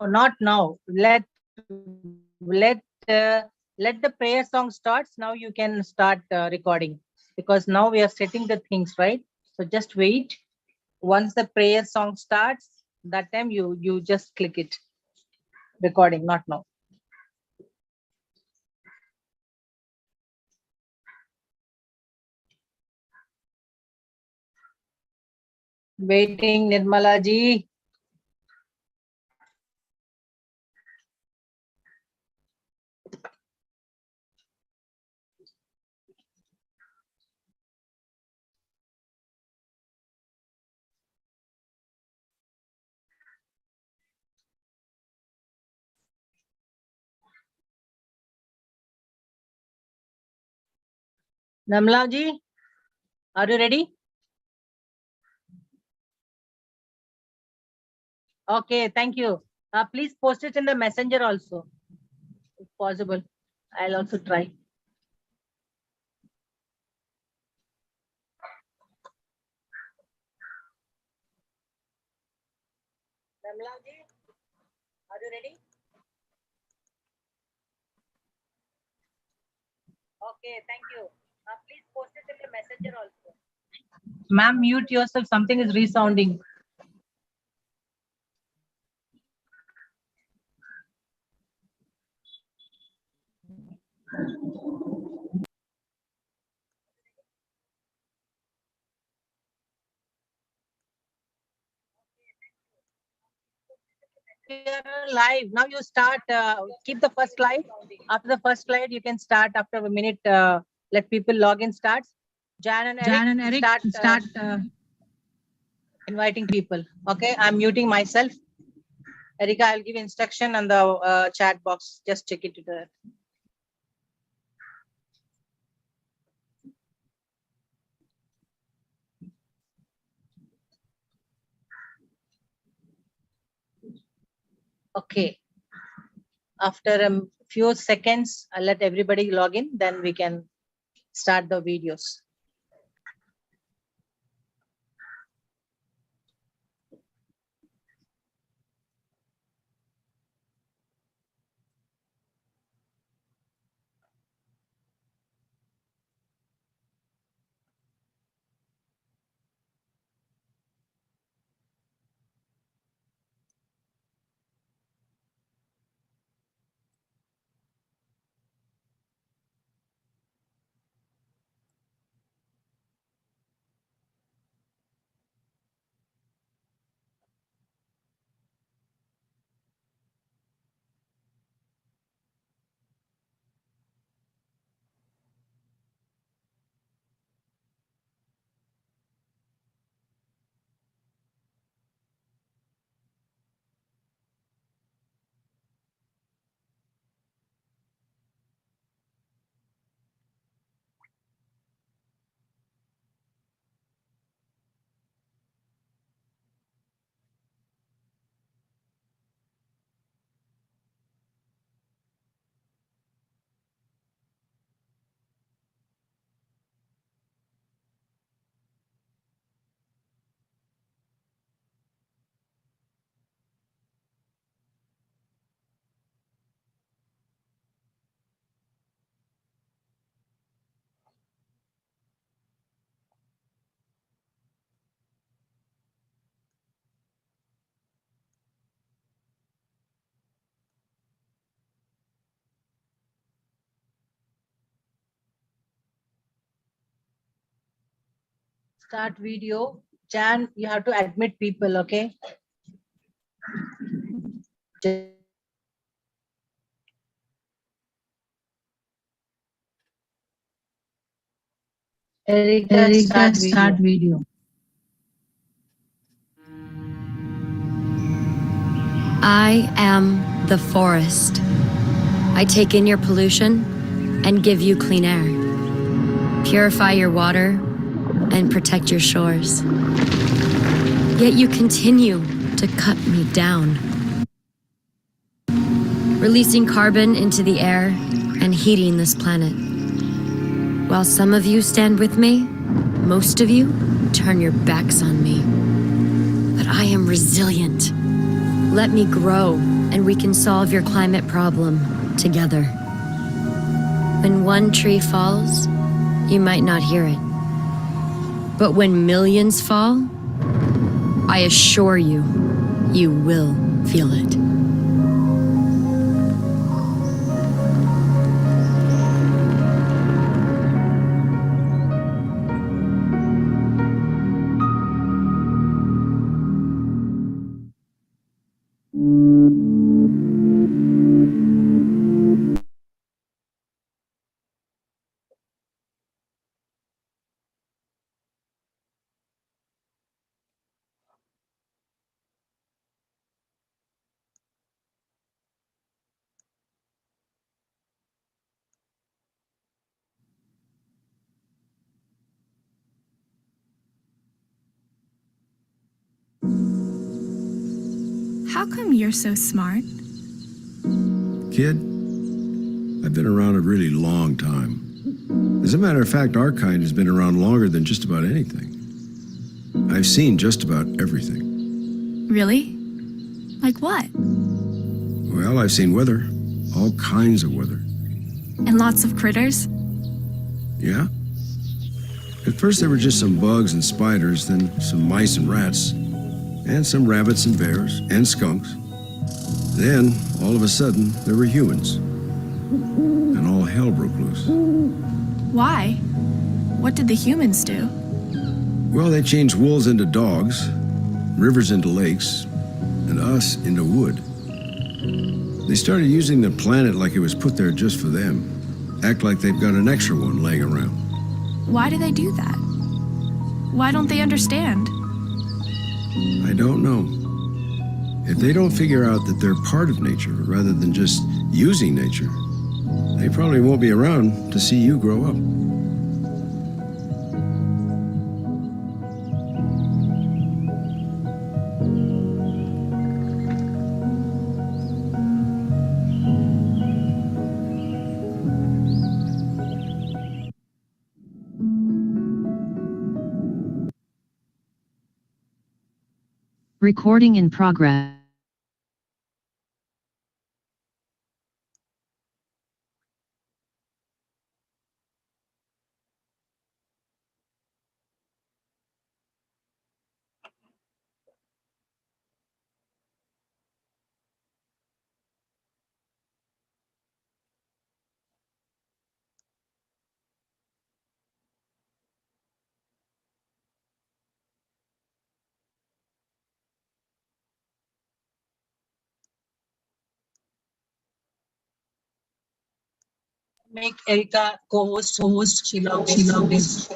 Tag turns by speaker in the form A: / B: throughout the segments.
A: not now. Let let the prayer song starts. Now you can start recording, because now we are setting the things right. So just wait. Once the prayer song starts, that time you just click it. Recording, not now. Waiting, Nirmala ji. Nirmala ji, are you ready? Okay, thank you. Please post it in the messenger also, if possible. I'll also try. Nirmala ji, are you ready? Okay, thank you. Please post it in the messenger also. Ma'am, mute yourself. Something is resounding. We are live. Now you start, keep the first slide. After the first slide, you can start after a minute. Let people log in starts. Jan and Eric start inviting people. Okay, I'm muting myself. Erika, I'll give instruction on the chat box. Just check it to the. Okay. After a few seconds, I'll let everybody log in. Then we can start the videos. Start video. Jan, you have to admit people, okay? Erika, start video.
B: I am the forest. I take in your pollution and give you clean air. Purify your water and protect your shores. Yet you continue to cut me down, releasing carbon into the air and heating this planet. While some of you stand with me, most of you turn your backs on me. But I am resilient. Let me grow and we can solve your climate problem together. When one tree falls, you might not hear it. But when millions fall, I assure you, you will feel it.
C: How come you're so smart?
D: Kid, I've been around a really long time. As a matter of fact, our kind has been around longer than just about anything. I've seen just about everything.
C: Really? Like what?
D: Well, I've seen weather. All kinds of weather.
C: And lots of critters?
D: Yeah? At first there were just some bugs and spiders, then some mice and rats, and some rabbits and bears, and skunks. Then, all of a sudden, there were humans. And all hell broke loose.
C: Why? What did the humans do?
D: Well, they changed wolves into dogs, rivers into lakes, and us into wood. They started using the planet like it was put there just for them. Act like they've got an extra one laying around.
C: Why do they do that? Why don't they understand?
D: I don't know. If they don't figure out that they're part of nature rather than just using nature, they probably won't be around to see you grow up.
E: Recording in progress.
A: Make Erica co-host. She loves this.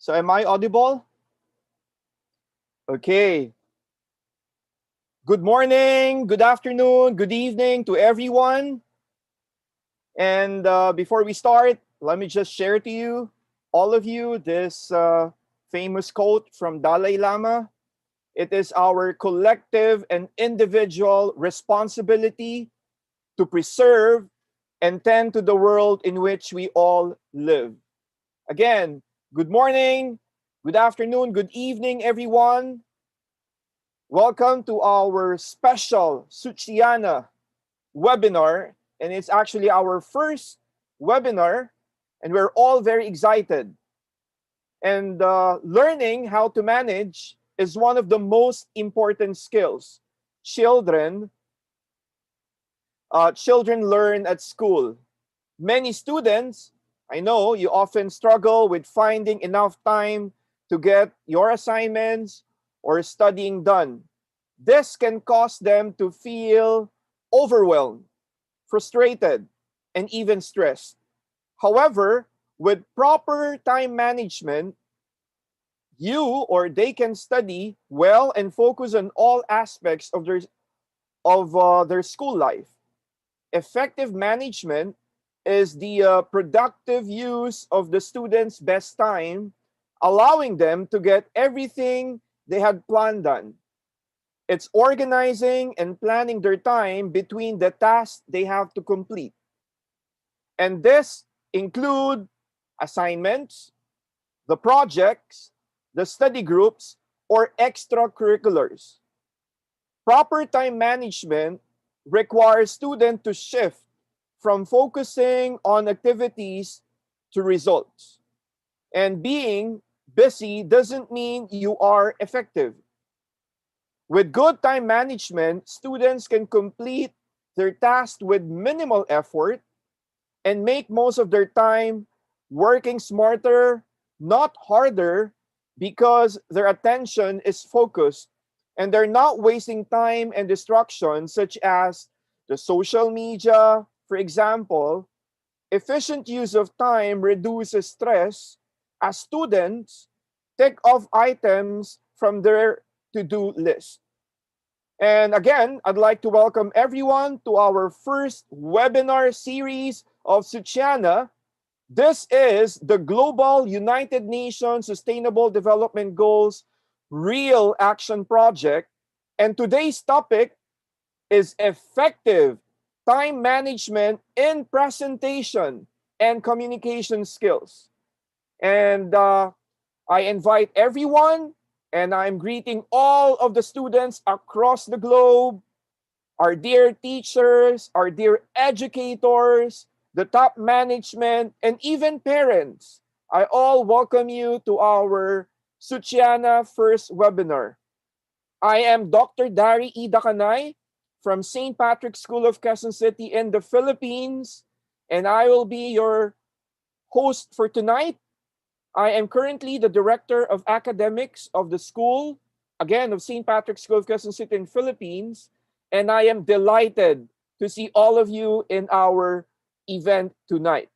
F: So am I audible? Okay. Good morning, good afternoon, good evening to everyone. And before we start, let me just share to you, all of you, this famous quote from Dalai Lama. It is our collective and individual responsibility to preserve and tend to the world in which we all live. Again, good morning, good afternoon, good evening, everyone. Welcome to our special SUCHANA webinar, and it's actually our first webinar, and we're all very excited. And learning how to manage is one of the most important skills children learn at school. Many students, I know, you often struggle with finding enough time to get your assignments or studying done. This can cause them to feel overwhelmed, frustrated, and even stressed. However, with proper time management, you or they can study well and focus on all aspects of their school life. Effective management is the productive use of the students' best time, allowing them to get everything they had planned done. It's organizing and planning their time between the tasks they have to complete. And this include assignments, the projects, the study groups, or extracurriculars. Proper time management requires students to shift from focusing on activities to results. And being busy doesn't mean you are effective. With good time management, students can complete their tasks with minimal effort and make most of their time working smarter, not harder, because their attention is focused and they're not wasting time and distractions such as the social media. For example, efficient use of time reduces stress as students take off items from their to-do list. And again, I'd like to welcome everyone to our first webinar series of SUCHANA. This is the Global United Nations Sustainable Development Goals Real Action Project. And today's topic is effective time management in presentation and communication skills. And I invite everyone, and I'm greeting all of the students across the globe, our dear teachers, our dear educators, the top management, and even parents. I all welcome you to our SUCHANA first webinar. I am Dr. Dari E. Dakanay from St. Patrick's School of Quezon City in the Philippines, and I will be your host for tonight. I am currently the Director of Academics of the school, again, of St. Patrick's School of Quezon City in Philippines, and I am delighted to see all of you in our event tonight.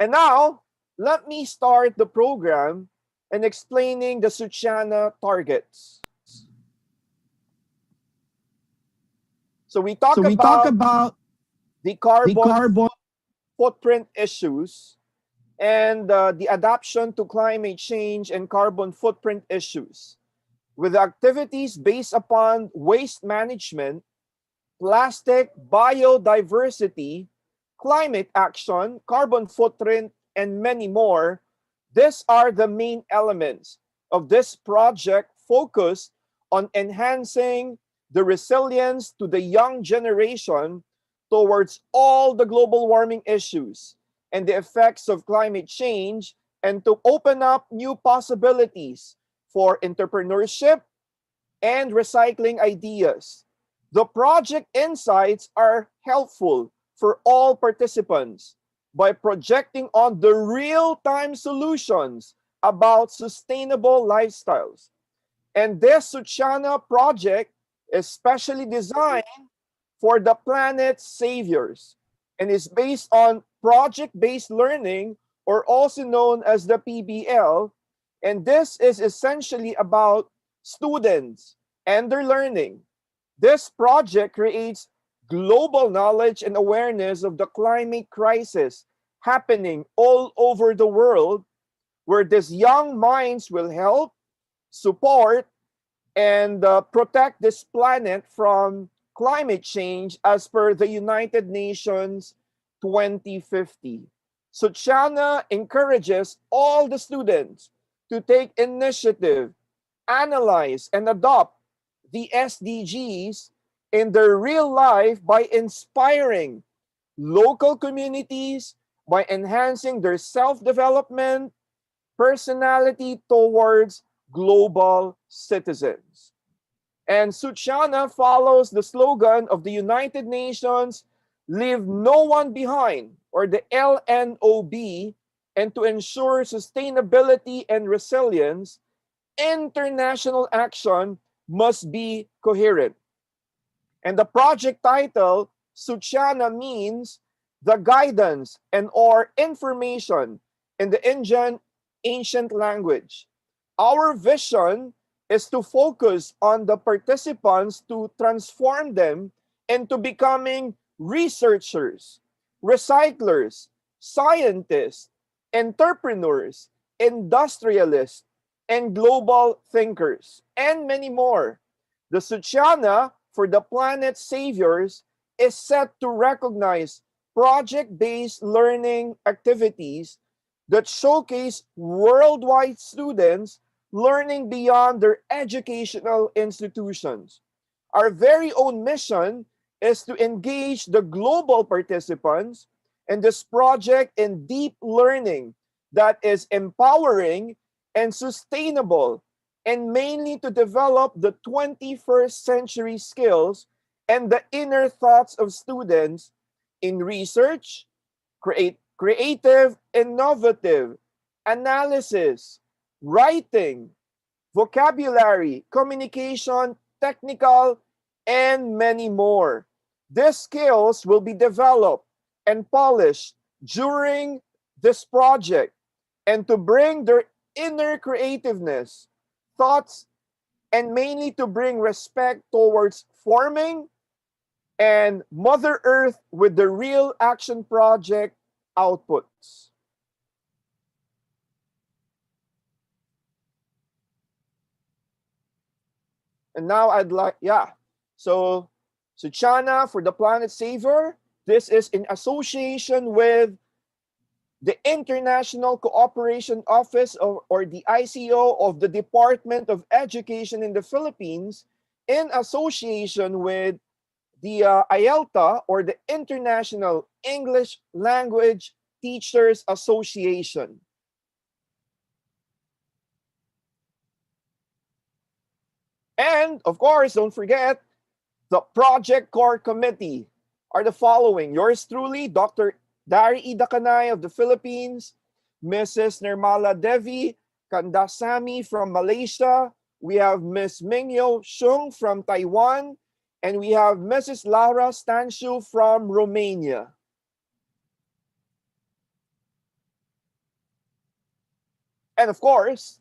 F: And now, let me start the program and explaining the SUCHANA targets. So we talk about the carbon footprint issues and the adaptation to climate change and carbon footprint issues with activities based upon waste management, plastic, biodiversity, climate action, carbon footprint, and many more. These are the main elements of this project focused on enhancing the resilience to the young generation towards all the global warming issues and the effects of climate change, and to open up new possibilities for entrepreneurship and recycling ideas. The project insights are helpful for all participants by projecting on the real-time solutions about sustainable lifestyles. And this SUCHANA project is specially designed for the planet's saviors and is based on project-based learning or also known as the PBL, and this is essentially about students and their learning. This project creates global knowledge and awareness of the climate crisis happening all over the world, where these young minds will help, support, and protect this planet from climate change as per the United Nations 2050. Suchana encourages all the students to take initiative, analyze, and adopt the SDGs in their real life by inspiring local communities, by enhancing their self-development, personality towards global citizens. And Suchana follows the slogan of the United Nations, Leave No One Behind, or the LNOB, and to ensure sustainability and resilience, international action must be coherent. And the project title, Suchana, means the guidance and or information in the Indian ancient language. Our vision is to focus on the participants to transform them into becoming researchers, recyclers, scientists, entrepreneurs, industrialists, and global thinkers, and many more. The Suchana for the Planet Saviors is set to recognize project-based learning activities that showcase worldwide students learning beyond their educational institutions. Our very own mission is to engage the global participants in this project in deep learning that is empowering and sustainable, and mainly to develop the 21st century skills and the inner thoughts of students in research, creative, innovative, analysis, writing, vocabulary, communication, technical, and many more. These skills will be developed and polished during this project, and to bring their inner creativeness, thoughts, and mainly to bring respect towards forming and Mother Earth with the real action project outputs. And now I'd like, so Suchana for the Planet Saver, this is in association with the International Cooperation Office or the ICO of the Department of Education in the Philippines, in association with the IELTA, or the International English Language Teachers Association. And of course, don't forget, the Project Core Committee are the following. Yours truly, Dr. Dari Idakanay of the Philippines, Mrs. Nirmaladevi Kandasamy from Malaysia, we have Ms. Mingyo Shung from Taiwan, and we have Mrs. Laura Stanciu from Romania. And of course,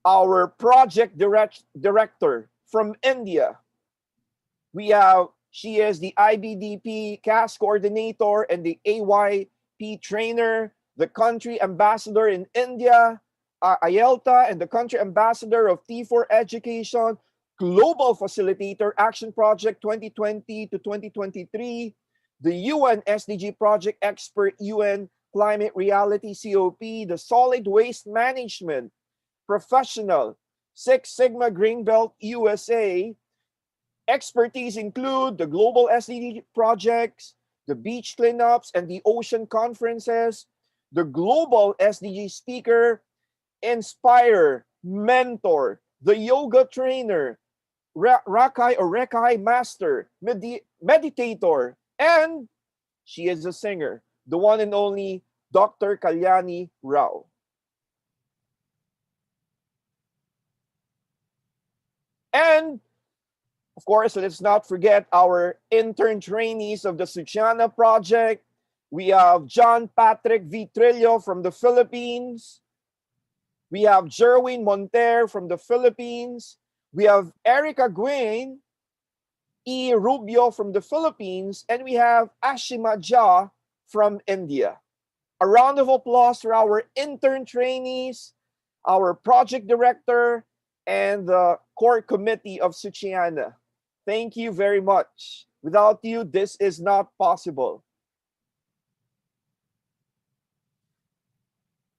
F: our project director from India. She is the IBDP CAS coordinator and the AYP trainer, the country ambassador in India, IELTA, and the country ambassador of T4 Education, global facilitator, Action Project 2020 to 2023, the UN SDG project expert, UN Climate Reality COP, the solid waste management professional, Six Sigma Green Belt USA. Expertise include the global SDG projects, the beach cleanups and the ocean conferences, the global SDG speaker, inspire, mentor, the yoga trainer, Rakai or Rekai master, meditator, and she is a singer, the one and only Dr. Kalyani Rao. And of course, let's not forget our intern trainees of the Suchana project, We have John Patrick Vitrillo from the Philippines. We have Jerwin Monter from the Philippines. We have Erica Guin E. Rubio from the Philippines. And we have Ashima Jha from India. A round of applause for our intern trainees, our project director, and the core committee of SUCHANA. Thank you very much. Without you, this is not possible.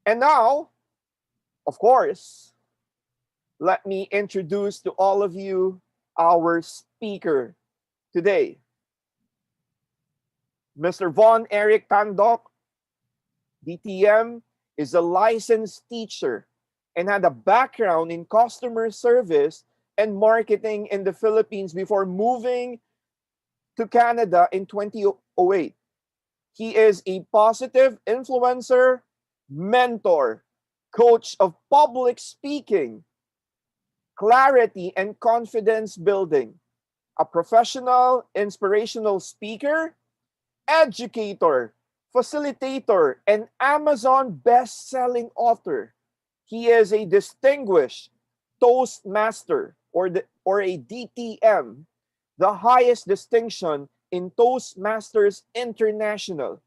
F: And now, of course, let me introduce to all of you our speaker today. Mr. Von Eric Tandok, DTM, is a licensed teacher and had a background in customer service and marketing in the Philippines before moving to Canada in 2008. He is a positive influencer, mentor, coach of public speaking, clarity and confidence building, a professional, inspirational speaker, educator, facilitator, and Amazon best-selling author. He is a distinguished Toastmaster or a DTM, the highest distinction in Toastmasters International.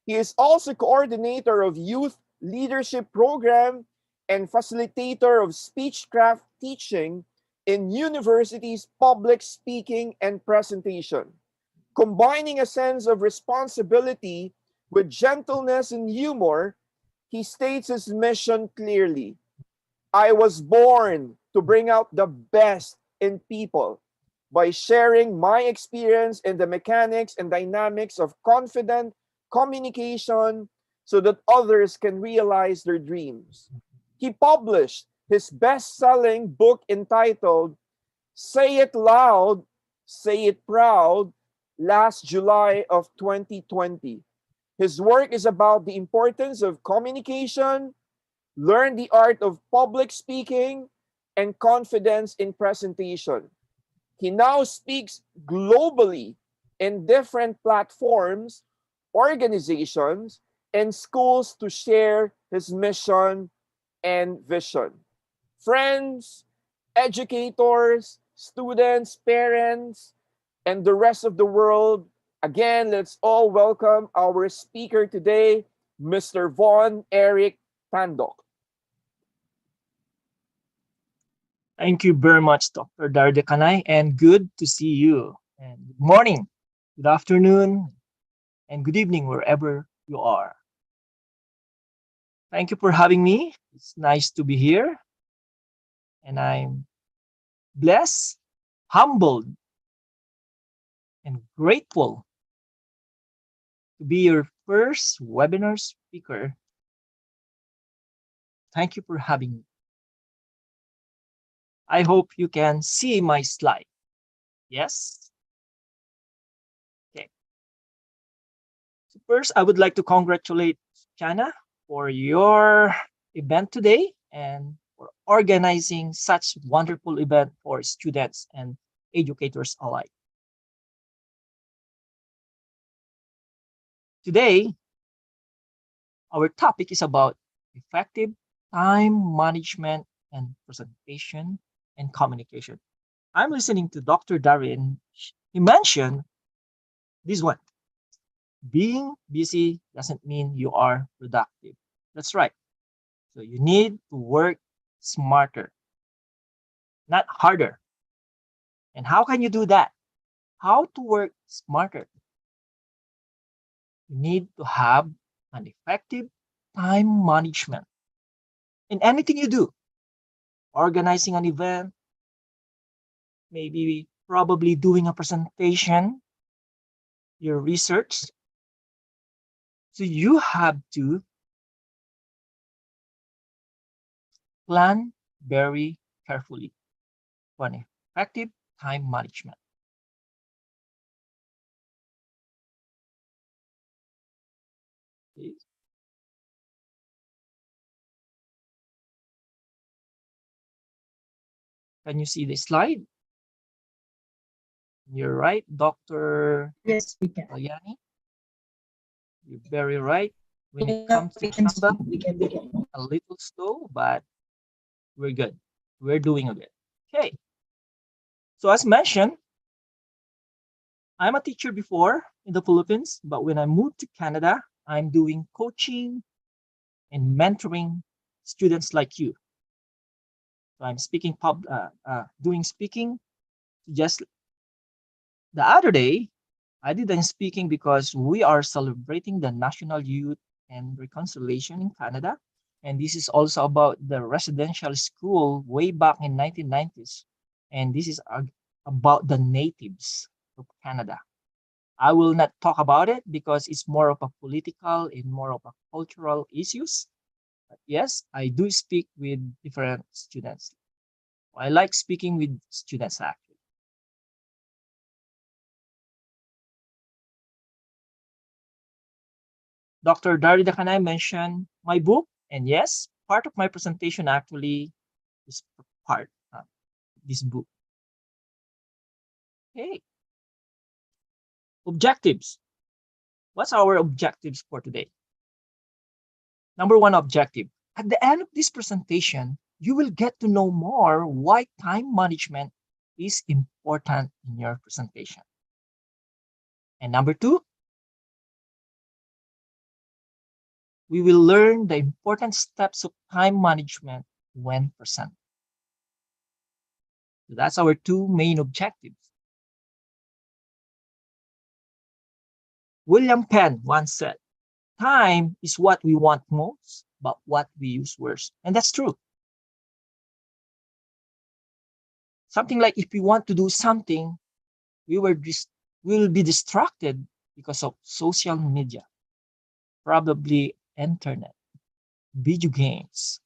F: He is also coordinator of youth leadership program and facilitator of speechcraft teaching in universities' public speaking and presentation. Combining a sense of responsibility with gentleness and humor, he states his mission clearly. I was born to bring out the best in people by sharing my experience in the mechanics and dynamics of confident communication so that others can realize their dreams. He published his best-selling book entitled Say It Loud, Say It Proud last July of 2020. His work is about the importance of communication, learn the art of public speaking, and confidence in presentation. He now speaks globally in different platforms, organizations, and schools to share his mission and vision. Friends, educators, students, parents, and the rest of the world, again, let's all welcome our speaker today, Mr. Von Eric Tandok.
G: Thank you very much, Dr. Dardekanay, and good to see you. And good morning, good afternoon, and good evening, wherever you are. Thank you for having me. It's nice to be here. And I'm blessed, humbled, and grateful to be your first webinar speaker. Thank you for having me. I hope you can see my slide. Yes? Okay. So first, I would like to congratulate SUCHANA for your event today and for organizing such wonderful event for students and educators alike. Today, our topic is about effective time management and presentation and communication. I'm listening to Dr. Darin. He mentioned this one. Being busy doesn't mean you are productive. That's right. So you need to work smarter, not harder. And how can you do that? How to work smarter? You need to have an effective time management in anything you do. Organizing an event, maybe probably doing a presentation, your research. So you have to plan very carefully for an effective time management. Okay. Can you see the slide? You're right, Dr.
A: Yes, we can.
G: Aliani. You're very right. When it
A: Yeah,
G: comes to
A: we can
G: Canada,
A: speak. We can.
G: a little slow, but we're good. We're doing good. Okay. So as mentioned, I'm a teacher before in the Philippines, but when I moved to Canada, I'm doing coaching and mentoring students like you. So I'm doing speaking. Just the other day, I did the speaking because we are celebrating the National Youth and Reconciliation in Canada. And this is also about the residential school way back in 1990s. And this is about the natives of Canada. I will not talk about it because it's more of a political and more of a cultural issues. But yes, I do speak with different students. I like speaking with students actually. Dr. Darida Kanay mentioned my book, and yes, part of my presentation actually is part of this book. Okay, objectives. What's our objectives for today? Number one objective. At the end of this presentation, you will get to know more why time management is important in your presentation. And number two, we will learn the important steps of time management when present. So that's our two main objectives. William Penn once said, time is what we want most, but what we use worst. And that's true. Something like if we want to do something, we will be distracted because of social media, probably internet, video games.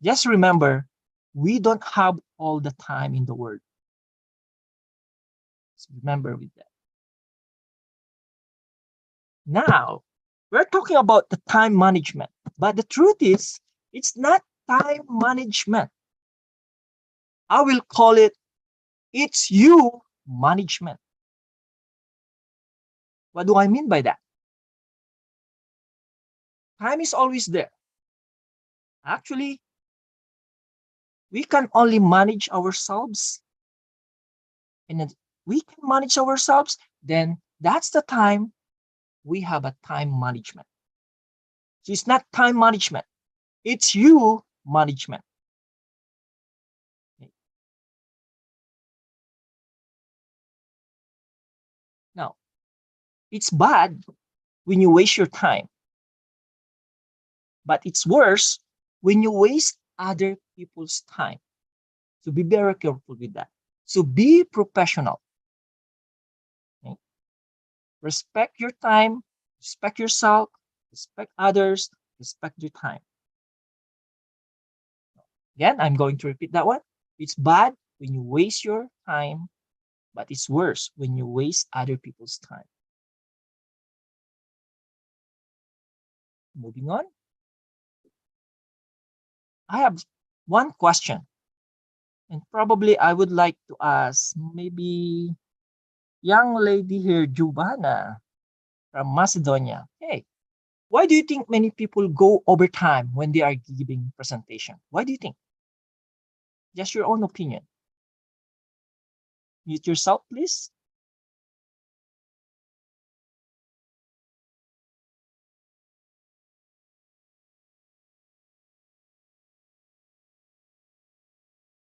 G: Just remember, we don't have all the time in the world. So remember with that. Now, we're talking about the time management, but the truth is, it's not time management. I will call it, it's you management. What do I mean by that? Time is always there. Actually, we can only manage ourselves. And if we can manage ourselves, then that's the time we have a time management. So it's not time management, it's you management. Okay. Now, it's bad when you waste your time, but it's worse when you waste other people's time. So be very careful with that. So be professional. Okay? Respect your time, respect yourself, respect others, respect your time. Again, I'm going to repeat that one. It's bad when you waste your time, but it's worse when you waste other people's time. Moving on. I have one question, and probably I would like to ask maybe young lady here, Giovanna from Macedonia. Hey, why do you think many people go overtime when they are giving presentation? Why do you think? Just your own opinion. Mute yourself, please.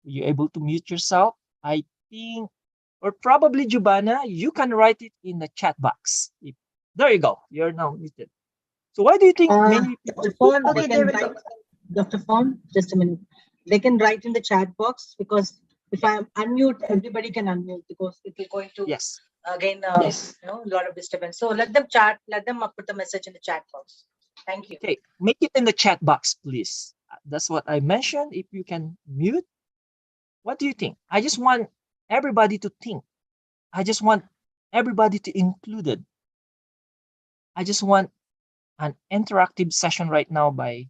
G: Are you able to mute yourself? I think, or probably Giovanna, you can write it in the chat box. There you go. You're now muted. So why do you think many people
A: Dr.
G: go
A: Fawn, they
G: overtime?
A: can write, Dr. Fawn, just a minute. They can write in the chat box because if I unmute, everybody can unmute because it will go into
G: Yes.
A: again a lot of disturbance. So let them chat, let them put the message in the chat box. Thank you.
G: Okay, make it in the chat box, please. That's what I mentioned. If you can mute, what do you think? I just want everybody to think. I just want everybody to included. I just want an interactive session right now by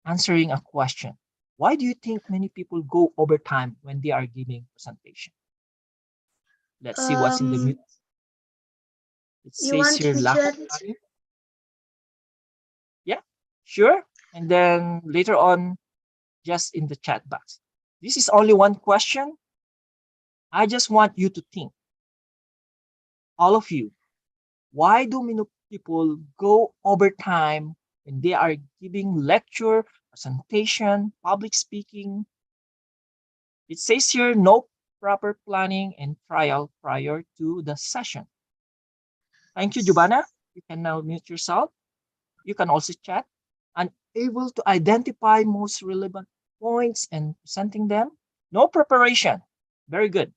G: answering a question. Why do you think many people go overtime when they are giving presentation? Let's see what's in the mute. It
H: You
G: says
H: want
G: here
H: to
G: lack of
H: chat?
G: planning. Yeah, sure. And then later on, just in the chat box. This is only one question. I just want you to think, all of you, why do many people go overtime when they are giving lecture, presentation, public speaking? It says here no proper planning and trial prior to the session. Thank you, Giovanna. You can now mute yourself. You can also chat. Unable to identify most relevant points and presenting them. No preparation. Very good.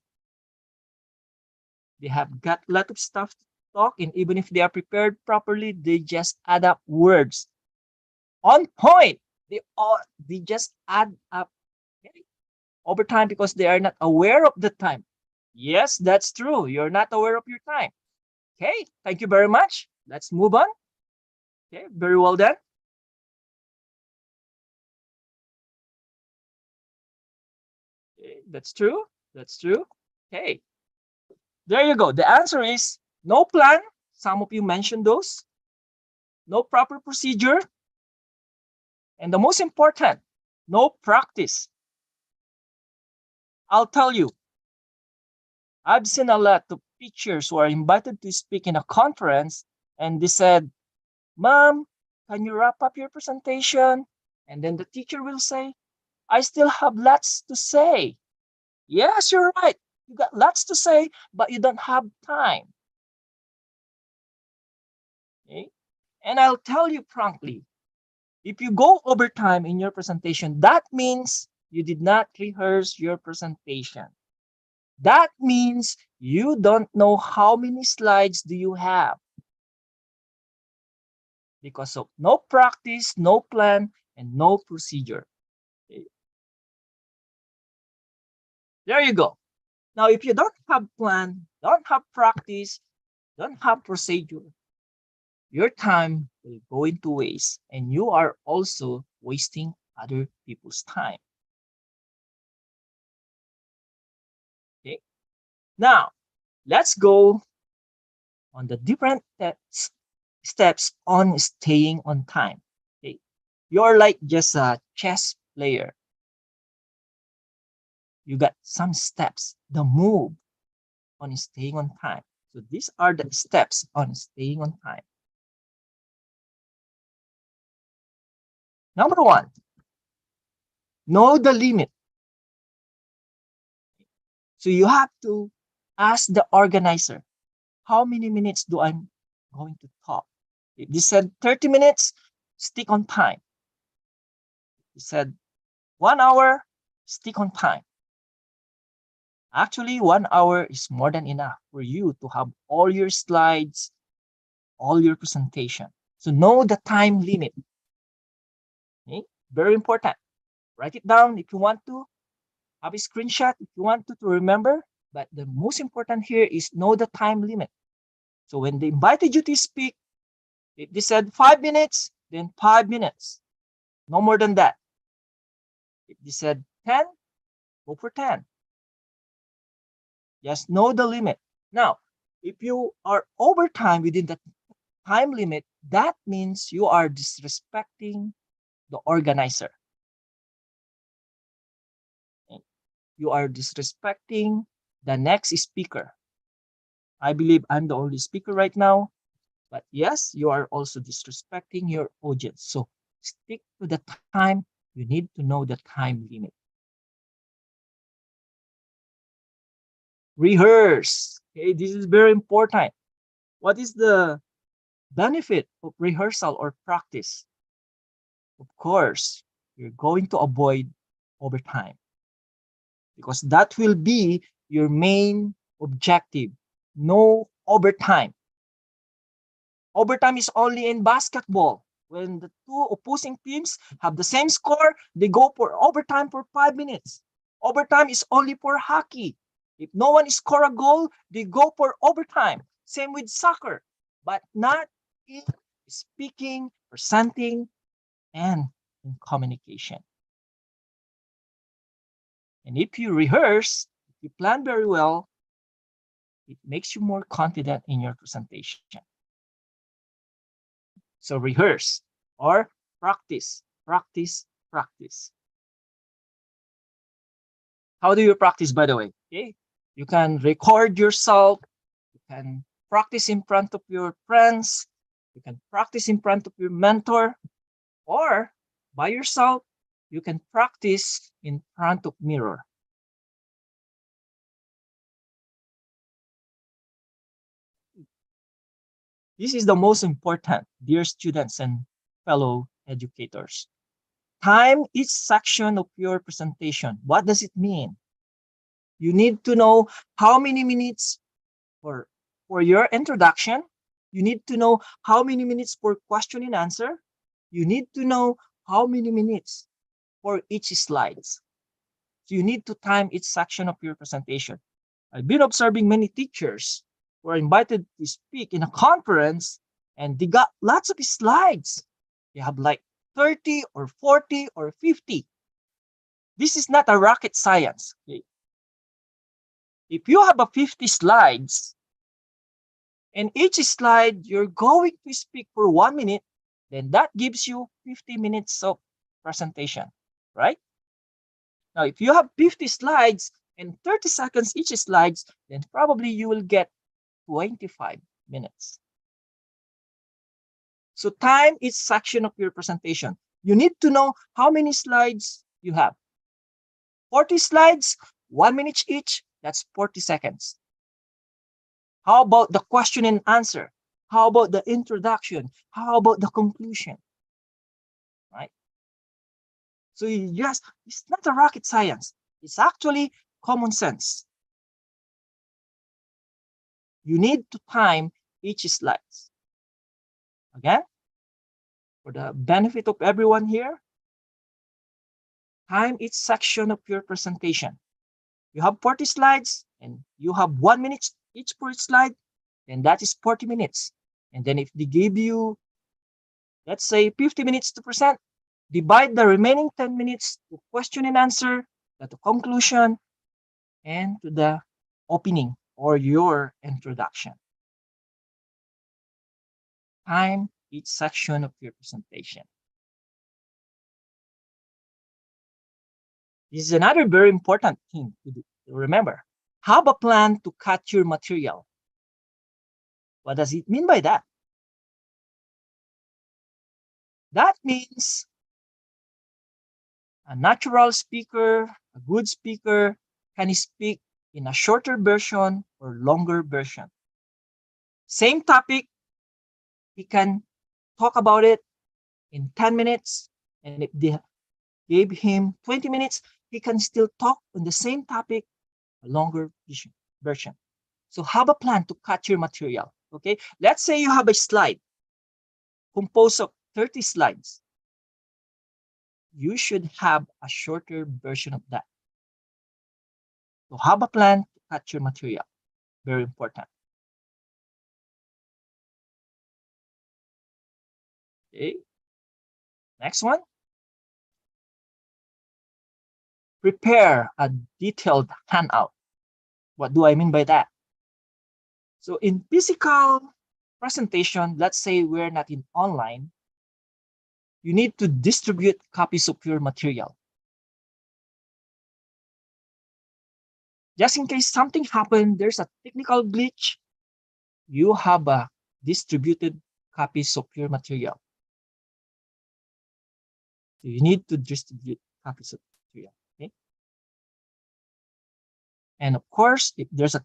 G: They have got a lot of stuff to talk, and even if they are prepared properly, they just add up words. On point. They just add up over time because they are not aware of the time. Yes, that's true. You're not aware of your time. Okay, thank you very much. Let's move on. Okay, very well done. Okay, that's true. That's true. Okay, there you go. The answer is no plan. Some of you mentioned those. No proper procedure. And the most important, no practice. I'll tell you, I've seen a lot of teachers who are invited to speak in a conference and they said, Mom, can you wrap up your presentation? And then the teacher will say, I still have lots to say. Yes, you're right. You got lots to say, but you don't have time. Okay? And I'll tell you frankly, if you go over time in your presentation, that means you did not rehearse your presentation. That means you don't know how many slides do you have. Because of no practice, no plan, and no procedure. Okay. There you go. Now, if you don't have plan, don't have practice, don't have procedure, your time will go into waste, and you are also wasting other people's time. Okay. Now, let's go on the different steps on staying on time. Okay. You're like just a chess player. You got some steps, the move on staying on time. So these are the steps on staying on time. Number one, know the limit. So you have to ask the organizer, how many minutes do I going to talk? If they said 30 minutes, stick on time. They said 1 hour, stick on time. Actually, 1 hour is more than enough for you to have all your slides, all your presentation. So know the time limit. Okay? Very important. Write it down if you want to. Have a screenshot if you want to remember. But the most important here is know the time limit. So when they invited you to speak, if they said 5 minutes, then 5 minutes. No more than that. If they said 10, go for 10. Just know the limit. Now, if you are over time within the time limit, that means you are disrespecting the organizer. You are disrespecting the next speaker. I believe I'm the only speaker right now, but yes, you are also disrespecting your audience. So stick to the time. You need to know the time limit. Rehearse. Okay, this is very important. What is the benefit of rehearsal or practice? Of course, you're going to avoid overtime because that will be your main objective. No overtime. Overtime is only in basketball. When the two opposing teams have the same score, they go for overtime for 5 minutes. Overtime is only for hockey. If no one score a goal, they go for overtime. Same with soccer, but not in speaking, presenting, and in communication. And if you rehearse, if you plan very well, It makes you more confident in your presentation. So rehearse or practice, practice, practice. How do you practice, by the way? Okay, you can record yourself. You can practice in front of your friends. You can practice in front of your mentor, or by yourself. You can practice in front of mirror. This is the most important, dear students and fellow educators. Time each section of your presentation. What does it mean? You need to know how many minutes for your introduction. You need to know how many minutes for question and answer. You need to know how many minutes for each slides. So you need to time each section of your presentation. I've been observing many teachers who are invited to speak in a conference and they got lots of slides. They have like 30 or 40 or 50. This is not a rocket science. Okay? If you have a 50 slides, and each slide you're going to speak for 1 minute, then that gives you 50 minutes of presentation, right? Now, if you have 50 slides and 30 seconds each slides, then probably you will get 25 minutes. So time each section of your presentation. You need to know how many slides you have. 40 slides, 1 minute each, that's 40 seconds. How about the question and answer? How about the introduction? How about the conclusion? Right? So yes, it's not a rocket science. It's actually common sense. You need to time each slide. Again, for the benefit of everyone here, time each section of your presentation. You have 40 slides and you have 1 minute each per slide, then that is 40 minutes. And then if they give you, let's say 50 minutes to present, divide the remaining 10 minutes to question and answer, to conclusion, and to the opening or your introduction. Time each section of your presentation. This is another very important thing to remember. Have a plan to cut your material. What does it mean by that? That means a natural speaker, a good speaker, can speak in a shorter version or longer version. Same topic, he can talk about it in 10 minutes, and if they gave him 20 minutes, he can still talk on the same topic, a longer version. So have a plan to cut your material, okay? Let's say you have a slide composed of 30 slides. You should have a shorter version of that. So have a plan to cut your material. Very important. Okay. Next one. Prepare a detailed handout. What do I mean by that? So in physical presentation, let's say we're not in online, you need to distribute copies of your material. Just in case something happened, there's a technical glitch, you have a distributed copies of your material. So you need to distribute copies of material. Okay? And of course, if there's a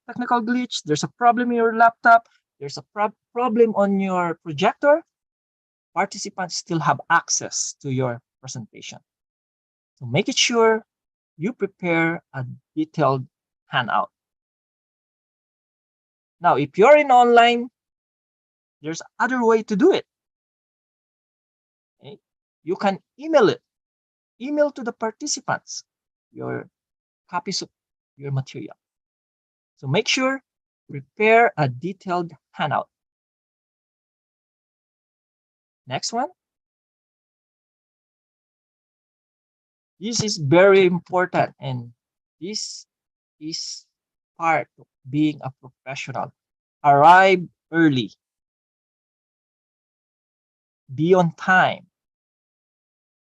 G: technical glitch, there's a problem in your laptop, there's a problem on your projector, participants still have access to your presentation. So make it sure you prepare a detailed handout. Now, if you're in online, there's other way to do it. Okay? You can email it. Email to the participants your copies of your material. So make sure prepare a detailed handout. Next one. This is very important, and this is part of being a professional. Arrive early. Be on time.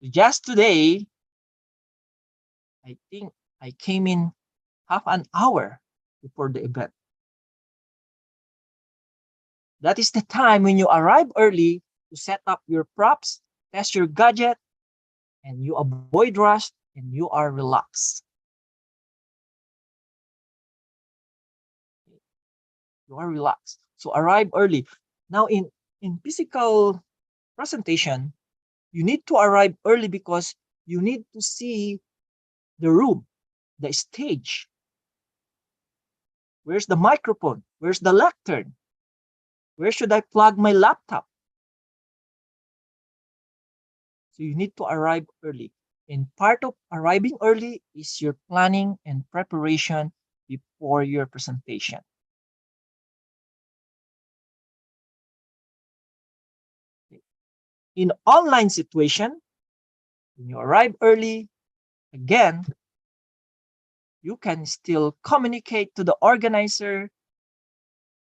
G: Just today, I think I came in half an hour before the event. That is the time when you arrive early to set up your props, test your gadget, and you avoid rush and you are relaxed. You are relaxed. So arrive early. Now in physical presentation, you need to arrive early because you need to see the room, the stage. Where's the microphone? Where's the lectern? Where should I plug my laptop? So you need to arrive early. And part of arriving early is your planning and preparation before your presentation. In online situation, when you arrive early, again, you can still communicate to the organizer.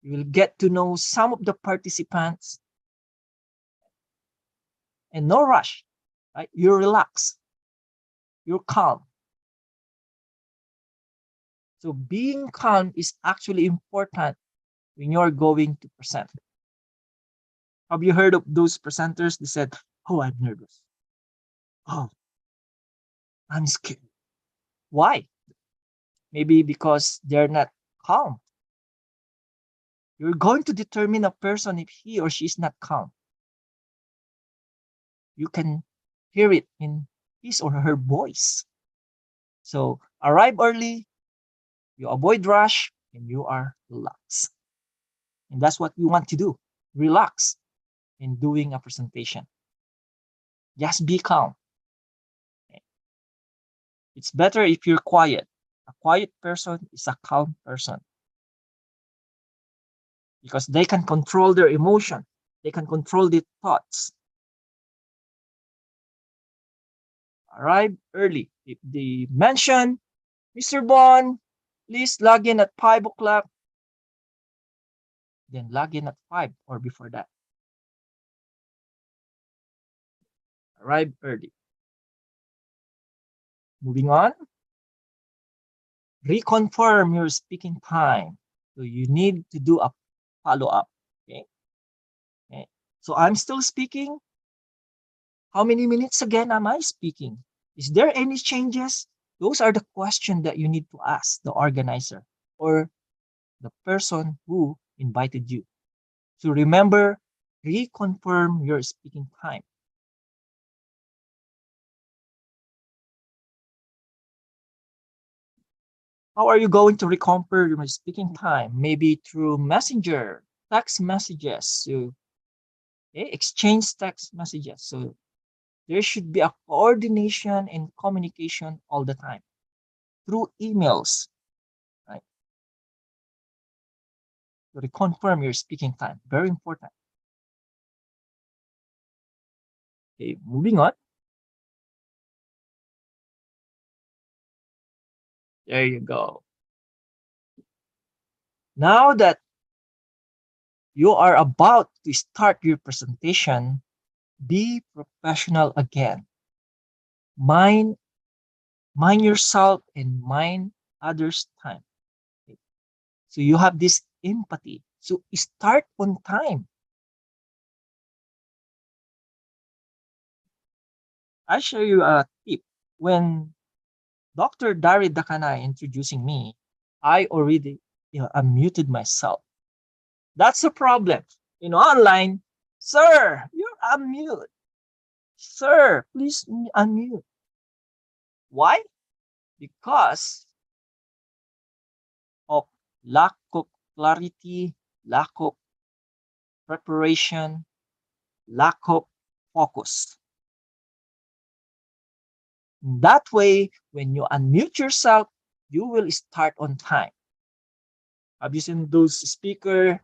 G: You will get to know some of the participants. And no rush, right? You're relaxed. You're calm. So being calm is actually important when you're going to present. Have you heard of those presenters? They said, "Oh, I'm nervous. Oh, I'm scared." Why? Maybe because they're not calm. You're going to determine a person if he or she is not calm. You can hear it in his or her voice. So arrive early, you avoid rush, and you are relaxed. And that's what you want to do. Relax in doing a presentation. Just be calm. It's better if you're quiet. A quiet person is a calm person because they can control their emotion. They can control their thoughts. Arrive early. If they mention, "Mr. Bond, please log in at 5 o'clock," then log in at 5 or before that. Arrive early. Moving on. Reconfirm your speaking time. So you need to do a follow-up. Okay? So I'm still speaking. How many minutes again am I speaking? Is there any changes? Those are the questions that you need to ask the organizer or the person who invited you. So remember, reconfirm your speaking time. How are you going to reconfirm your speaking time? Maybe through Messenger, text messages. So exchange text messages. So there should be a coordination and communication all the time through emails, right? To reconfirm your speaking time, very important. Okay, moving on. There you go. Now that you are about to start your presentation, be professional again. Mind yourself and mind others' time. Okay. So you have this empathy. So start on time. I share you a tip. When Dr. Dari Dakanay introducing me, I already unmuted myself. That's the problem. Online, "Sir, you're unmute. Sir, please unmute." Why? Because of lack of clarity, lack of preparation, lack of focus. That way, when you unmute yourself, you will start on time. Have you seen those speakers?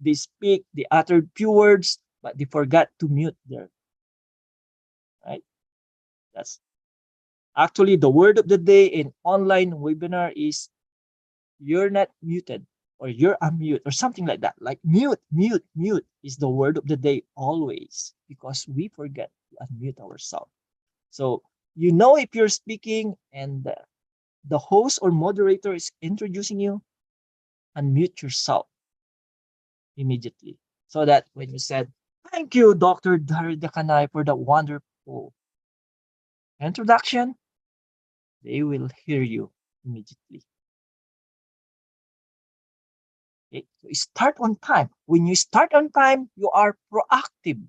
G: They speak, they uttered few words, but they forgot to mute there. Right? That's actually the word of the day in online webinar is you're not muted, or you're unmute, or something like that. Like mute, mute, mute is the word of the day always, because we forget to unmute ourselves. So you know if you're speaking and the host or moderator is introducing you, unmute yourself immediately. So that when you said, "Thank you, Dr. Dakanai, for the wonderful introduction," they will hear you immediately. Okay? So start on time. When you start on time, you are proactive.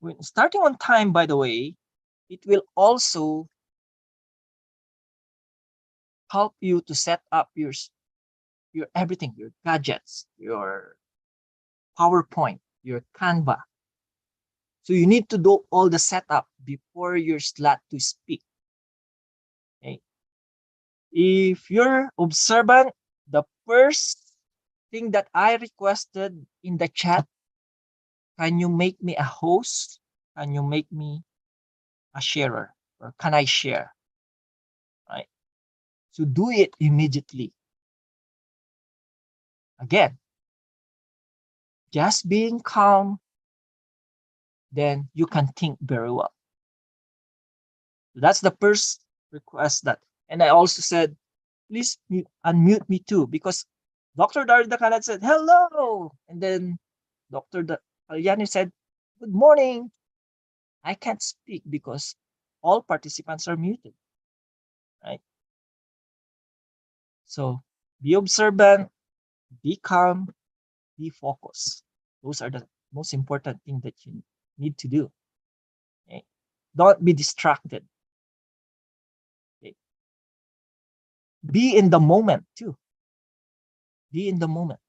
G: When starting on time, by the way, it will also help you to set up your everything, your gadgets, your PowerPoint, your Canva. So you need to do all the setup before your slot to speak. Okay? If you're observant, the first thing that I requested in the chat, can you make me a host? Can you make me a sharer? Or can I share? Right? So do it immediately. Again, just being calm, then you can think very well. That's the first request that. And I also said, please unmute me too, because Dr. Darida Kalat said, hello. And then Dr. Alyani said, good morning. I can't speak because all participants are muted, right? So be observant, be calm, be focused. Those are the most important things that you need to do. Okay? Don't be distracted. Okay? Be in the moment too. Be in the moment.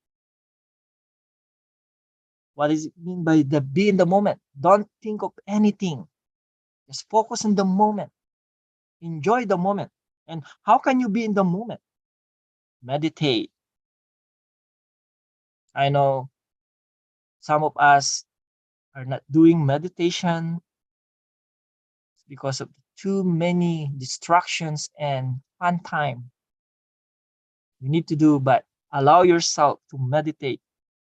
G: What does it mean by the be in the moment? Don't think of anything. Just focus in the moment. Enjoy the moment. And how can you be in the moment? Meditate. I know some of us are not doing meditation because of too many distractions and fun time you need to do, but allow yourself to meditate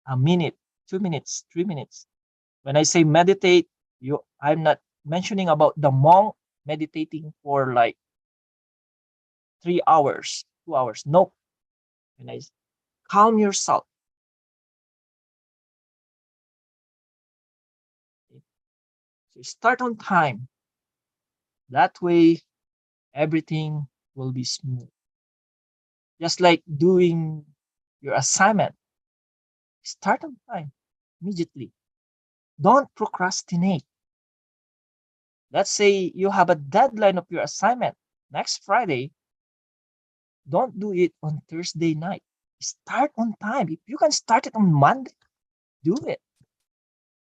G: a minute, 2 minutes, 3 minutes. When I say meditate, I'm not mentioning about the monk meditating for like 3 hours, 2 hours. Nope. When I calm yourself. So start on time. That way, everything will be smooth. Just like doing your assignment. Start on time immediately. Don't procrastinate. Let's say you have a deadline of your assignment next Friday. Don't do it on Thursday night. Start on time. If you can start it on Monday, do it.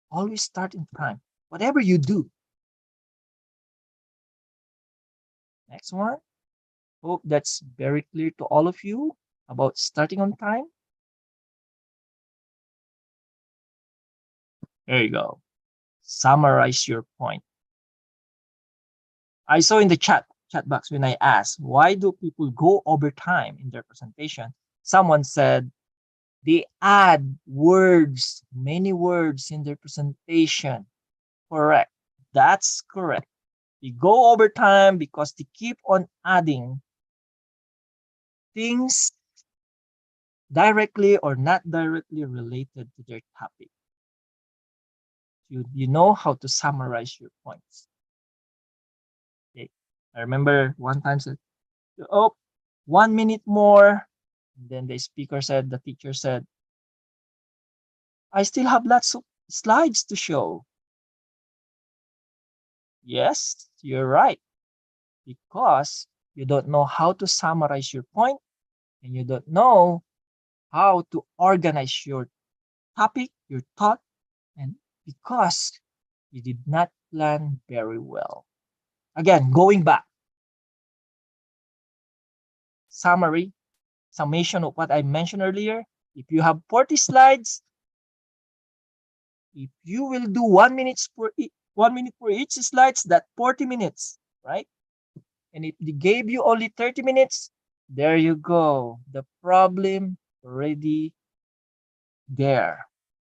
G: Always start in time. Whatever you do. Next one. Hope that's very clear to all of you about starting on time. There you go. Summarize your point. I saw in the chat box when I asked, why do people go over time in their presentation? Someone said they add words, many words in their presentation. Correct. That's correct. They go over time because they keep on adding things directly or not directly related to their topic. You know how to summarize your points. Okay. I remember one time said, oh, 1 minute more. And then the speaker said, the teacher said, I still have lots of slides to show. Yes, you're right. Because you don't know how to summarize your point and you don't know how to organize your topic, your thought, and because you did not plan very well. Again, going back. Summation of what I mentioned earlier. If you have 40 slides, if you will do 1 minute for each slides, that's 40 minutes, right? And if they gave you only 30 minutes, there you go. The problem already there.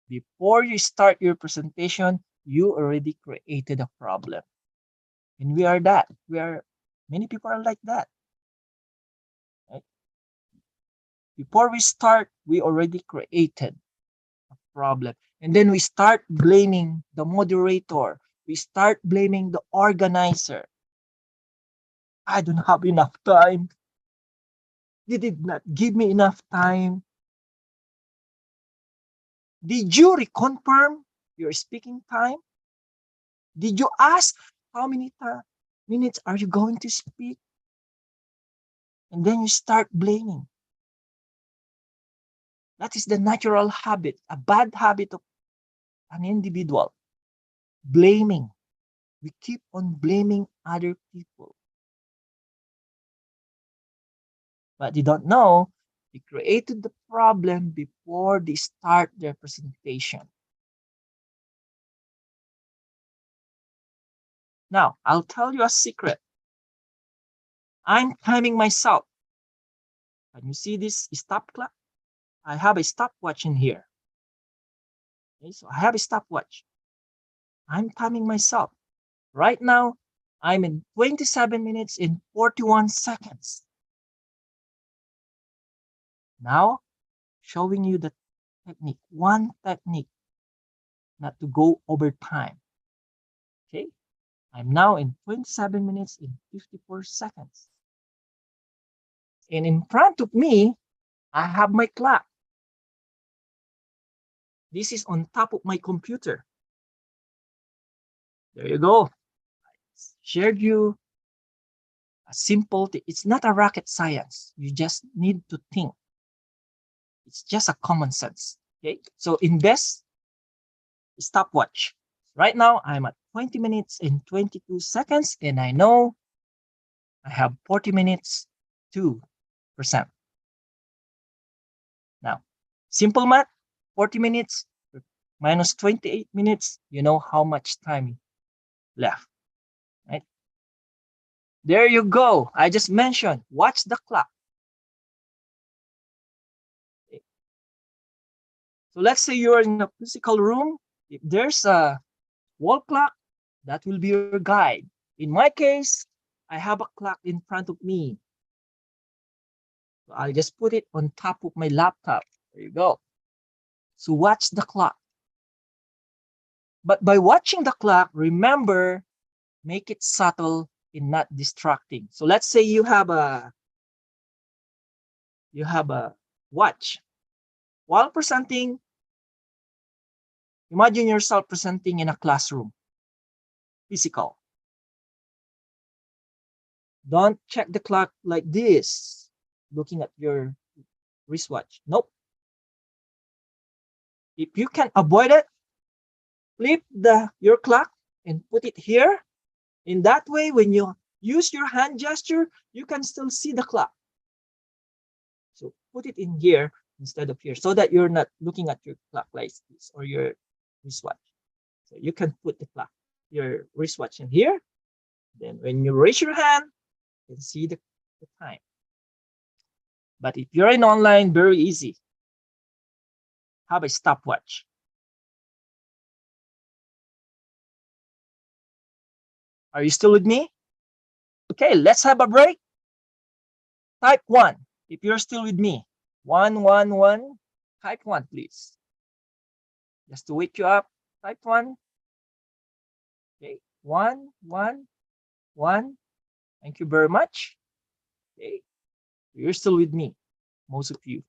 G: Before you start your presentation, you already created a problem. And we are that. Many people are like that. Right? Before we start, we already created a problem. And then we start blaming the moderator. We start blaming the organizer. I don't have enough time. They did not give me enough time. Did you reconfirm your speaking time? Did you ask how many minutes are you going to speak? And then you start blaming. That is the natural habit, a bad habit of an individual. Blaming. We keep on blaming other people. But they don't know they created the problem before they start their presentation. Now, I'll tell you a secret. I'm timing myself. Can you see this stop clock? I have a stopwatch in here. Okay, so I have a stopwatch. I'm timing myself. Right now, I'm in 27 minutes and 41 seconds. Now, showing you the technique, one technique, not to go over time. Okay, I'm now in 27 minutes and 54 seconds. And in front of me, I have my clock. This is on top of my computer. There you go. I shared you a simple thing. It's not a rocket science. You just need to think. It's just a common sense. Okay, so invest stopwatch. Right now, I'm at 20 minutes and 22 seconds, and I know I have 40 minutes 2%. Now, simple math, 40 minutes minus 28 minutes, you know how much time left, right? There you go. I just mentioned, watch the clock. Okay. So let's say you're in a physical room. If there's a wall clock, that will be your guide. In my case, I have a clock in front of me. So I'll just put it on top of my laptop. There you go. So watch the clock. But by watching the clock, remember, make it subtle and not distracting. So let's say you have a watch. While presenting, imagine yourself presenting in a classroom, physical. Don't check the clock like this, looking at your wristwatch. Nope. If you can avoid it, flip your clock and put it here. In that way, when you use your hand gesture, you can still see the clock. So put it in here instead of here, so that you're not looking at your clock like this or your wristwatch. So you can put the clock, your wristwatch in here. Then when you raise your hand, you can see the time. But if you're in online, very easy. Have a stopwatch. Are you still with me? Okay, let's have a break. Type 1 if you're still with me. 1, 1, 1. Type 1, please. Just to wake you up. Type 1. Okay, 1, 1, 1. Thank you very much. Okay, you're still with me, most of you.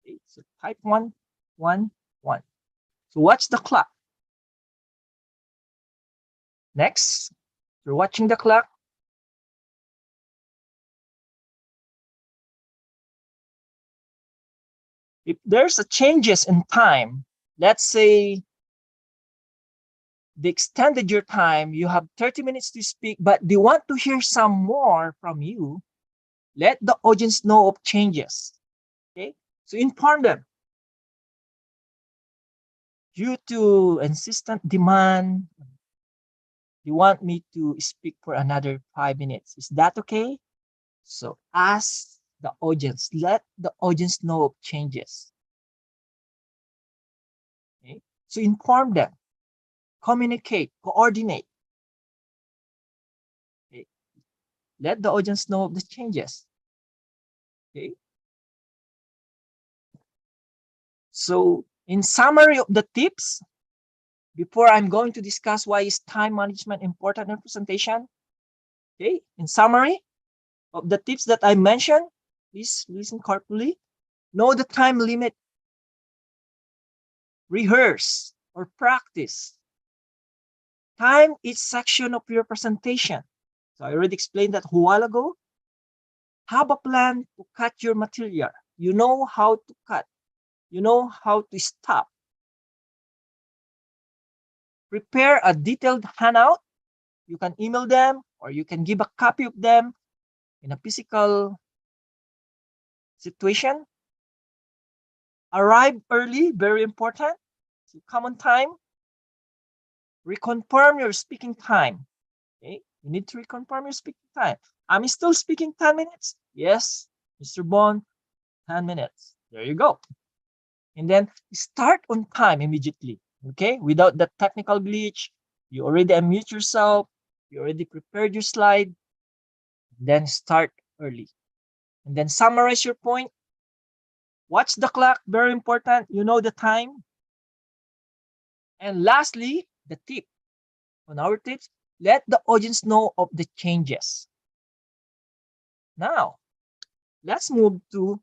G: Okay, so type 1, 1, 1. So watch the clock. Next, you're watching the clock. If there's a changes in time, let's say they extended your time, you have 30 minutes to speak, but they want to hear some more from you, let the audience know of changes. Okay, so inform them. Due to insistent demand, You want me to speak for another 5 minutes. Is that okay? So ask the audience. Let the audience know of changes. Okay? So inform them. Communicate. Coordinate. Okay? Let the audience know of the changes. Okay? So in summary of the tips, before I'm going to discuss why is time management important in presentation. Okay, in summary of the tips that I mentioned, please listen carefully. Know the time limit. Rehearse or practice. Time each section of your presentation. So I already explained that a while ago. Have a plan to cut your material. You know how to cut. You know how to stop. Prepare a detailed handout. You can email them or you can give a copy of them in a physical situation. Arrive early, very important. So come on time. Reconfirm your speaking time. Okay, you need to reconfirm your speaking time. I'm still speaking 10 minutes. Yes, Mr. Bond, 10 minutes. There you go. And then start on time immediately. Okay, without the technical glitch, you already unmute yourself, you already prepared your slide, then start early. And then summarize your point. Watch the clock, very important. You know the time. And lastly, the tip. On our tips, let the audience know of the changes. Now, let's move to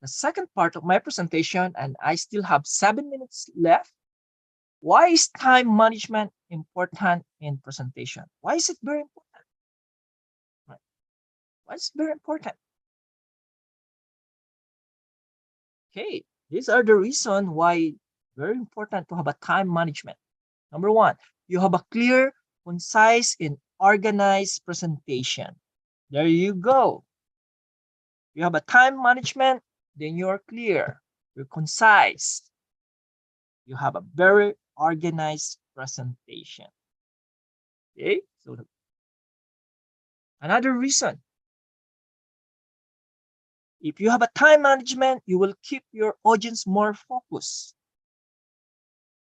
G: the second part of my presentation, and I still have 7 minutes left. Why is time management important in presentation? Why is it very important? Right. Why is it very important? Okay, these are the reasons why very important to have a time management. Number one, you have a clear, concise, and organized presentation. There you go. You have a time management, then you're clear, you're concise. You have a very organized presentation. Okay, so another reason, if you have a time management, you will keep your audience more focused.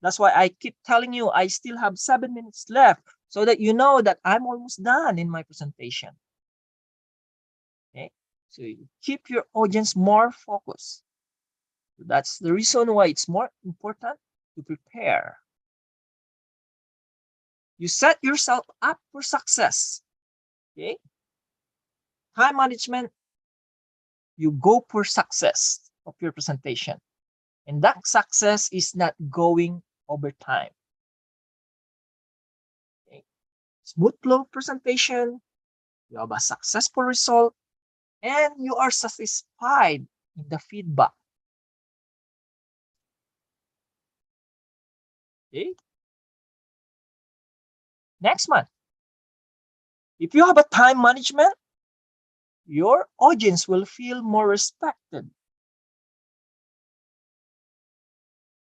G: That's why I keep telling you I still have 7 minutes left so that you know that I'm almost done in my presentation. Okay, so you keep your audience more focused. So that's the reason why it's more important to prepare. You set yourself up for success. Okay, time management, you go for success of your presentation. And that success is not going over time. Okay. Smooth flow presentation, you have a successful result, and you are satisfied in the feedback. Okay. Next month, if you have a time management, your audience will feel more respected.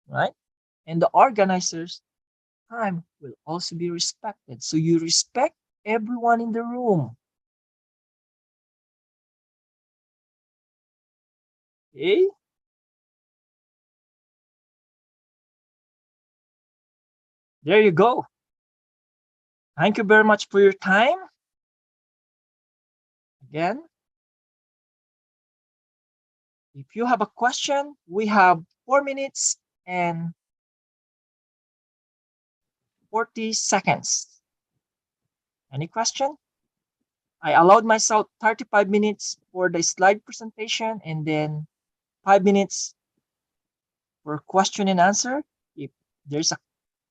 G: Right? And the organizers' time will also be respected. So you respect everyone in the room. Okay? There you go. Thank you very much for your time. Again, if you have a question, we have 4 minutes and 40 seconds. Any question? I allowed myself 35 minutes for the slide presentation and then 5 minutes for question and answer. If there's a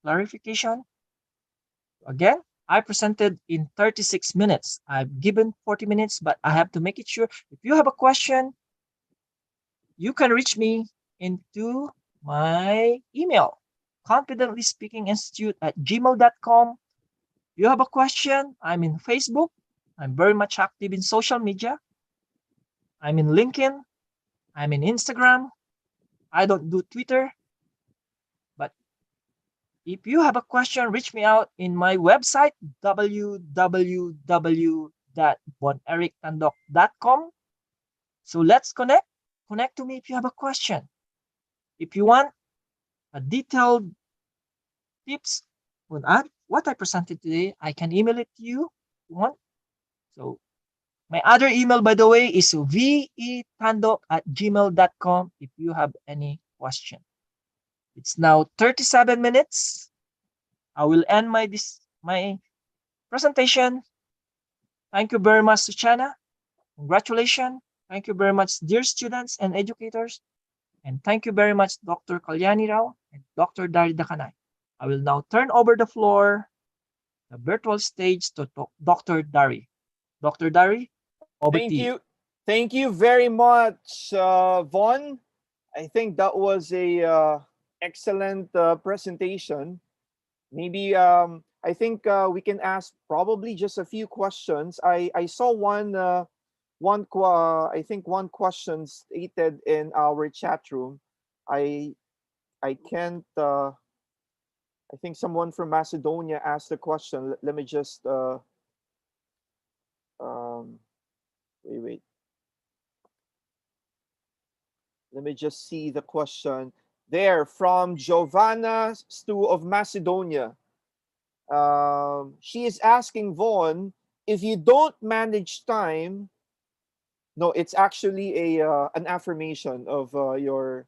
G: clarification, again, I presented in 36 minutes. I've given 40 minutes, but I have to make it sure. If you have a question, you can reach me into my email, confidentlyspeakinginstitute@gmail.com. You have a question, I'm in Facebook. I'm very much active in social media. I'm in LinkedIn. I'm in Instagram. I don't do Twitter, but If you have a question, reach me out in my website, www.bonerictandok.com. So let's connect. Connect to me if you have a question. If you want a detailed tips on what I presented today, I can email it to you if you want. So my other email, by the way, is vetandok@gmail.com if you have any question. It's now 37 minutes. I will end my presentation. Thank you very much, Suchana. Congratulations. Thank you very much, dear students and educators. And thank you very much, Dr. Kalyani Rao and Dr. Dari Dakanay. I will now turn over the floor, the virtual stage, to Dr. Dari. Dr. Dari, over to you.
F: Thank you very much, Vaughn. I think that was a excellent presentation. Maybe I think we can ask probably just a few questions. I saw I think one question stated in our chat room. I can't. I think someone from Macedonia asked a question. Let me just wait. Let me just see the question. There, from Giovanna Stu of Macedonia. She is asking Vaughn, if you don't manage time, no, it's actually an affirmation of your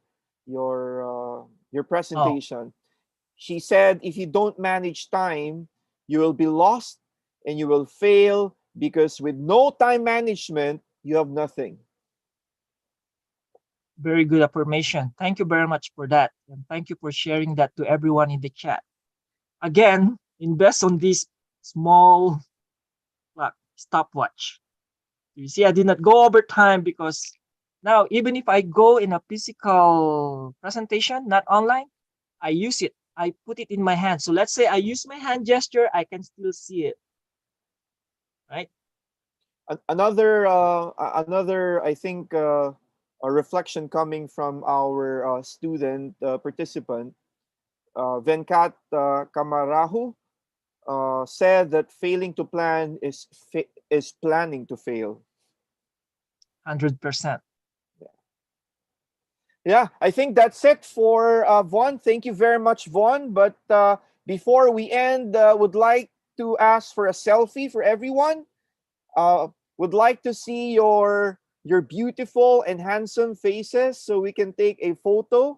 F: presentation. She said, if you don't manage time, you will be lost and you will fail, because with no time management, you have nothing.
G: Very good affirmation. Thank you very much for that. And thank you for sharing that to everyone in the chat. Again, invest on this small stopwatch. You see, I did not go over time because now, even if I go in a physical presentation, not online, I use it. I put it in my hand. So let's say I use my hand gesture, I can still see it. Right?
F: Another, I think, a reflection coming from our student participant, Venkat Kamarahu, said that failing to plan is planning to fail.
G: 100%.
F: Yeah, I think that's it for Vaughn. Thank you very much, Vaughn. But before we end, would like to ask for a selfie for everyone. Would like to see your beautiful and handsome faces so we can take a photo.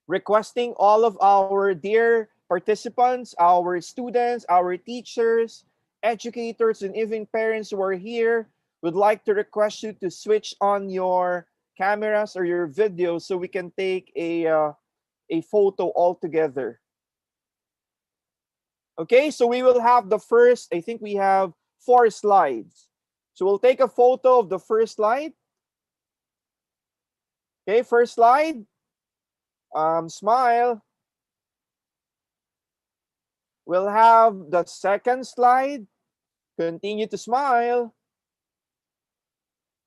F: Requesting all of our dear participants, our students, our teachers, educators, and even parents who are here, would like to request you to switch on your cameras or your videos so we can take a photo all together. Okay, so we will have the first, I think we have 4 slides. So we'll take a photo of the first slide. Okay, first slide. Smile. We'll have the second slide. Continue to smile.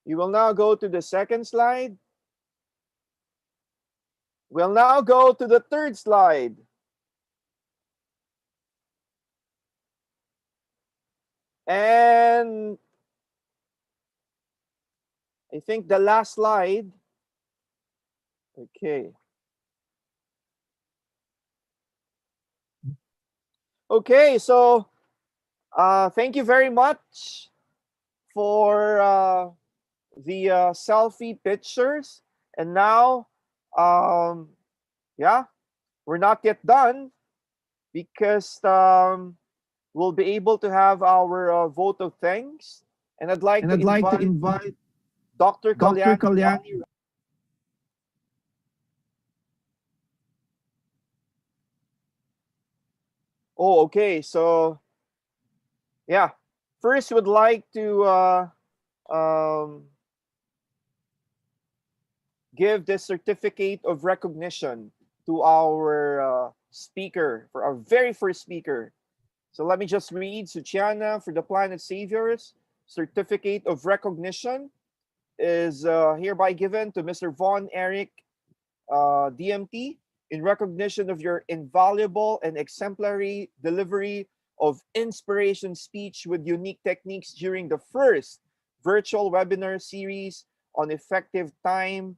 F: You will now go to the second slide. We'll now go to the third slide. And I think the last slide. Okay. Okay, so thank you very much for the selfie pictures. And now, yeah, we're not yet done because we'll be able to have our vote of thanks. And I'd like to invite Dr. Kalyani. Oh, okay. So, yeah. First, would like to give this certificate of recognition to our speaker, for our very first speaker. So let me just read. Suchana for the Planet Saviors, certificate of recognition is hereby given to Mr. Von Eric, DMT, in recognition of your invaluable and exemplary delivery of inspiration speech with unique techniques during the first virtual webinar series on effective time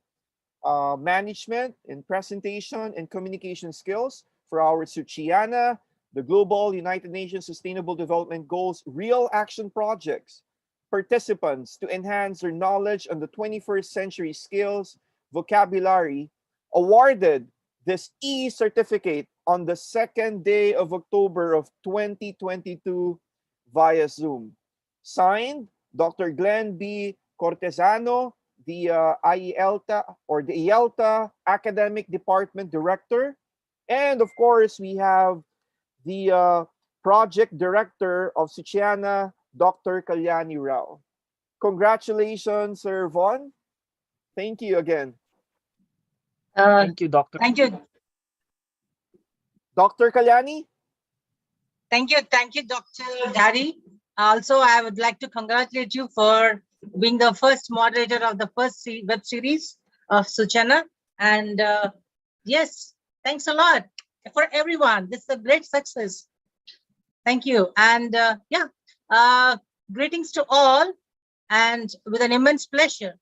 F: management and presentation and communication skills for our SUCHANA, the Global United Nations Sustainable Development Goals Real Action Projects participants to enhance their knowledge on the 21st century skills, vocabulary, awarded this e-certificate on the 2nd day of October of 2022 via Zoom. Signed, Dr. Glenn B. Cortesano, the IELTA or the IELTA Academic Department Director. And of course, we have the Project Director of SUCHANA, Dr. Kalyani Rao. Congratulations, Sir Von. Thank you again.
G: Thank you, Doctor.
A: Thank you.
F: Dr. Kalyani?
A: Thank you, Dr. Dari. Also, I would like to congratulate you for being the first moderator of the first web series of SUCHANA. And yes, thanks a lot for everyone. This is a great success. Thank you. And greetings to all, and with an immense pleasure.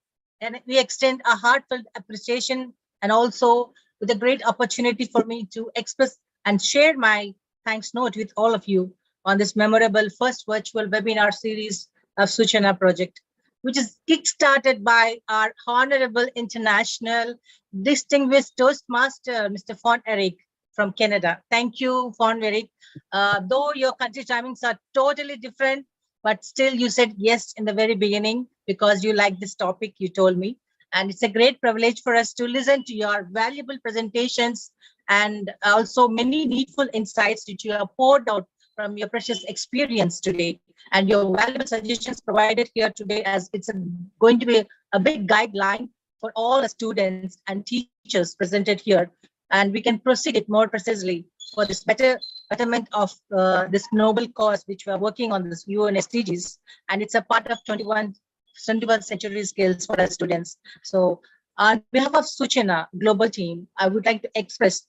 A: And we extend a heartfelt appreciation, and also with a great opportunity for me to express and share my thanks note with all of you on this memorable first virtual webinar series of SUCHANA project, which is kickstarted by our Honorable International Distinguished Toastmaster, Mr. Von Eric from Canada. Thank you, Von Eric. Though your country timings are totally different, but still you said yes in the very beginning because you like this topic, you told me. And it's a great privilege for us to listen to your valuable presentations and also many needful insights which you have poured out from your precious experience today, and your valuable suggestions provided here today, as it's going to be a big guideline for all the students and teachers presented here. And we can proceed it more precisely for this betterment of this noble cause which we are working on, this UN SDGs, and it's a part of 21st century skills for our students. So on behalf of SUCHANA global team, I would like to express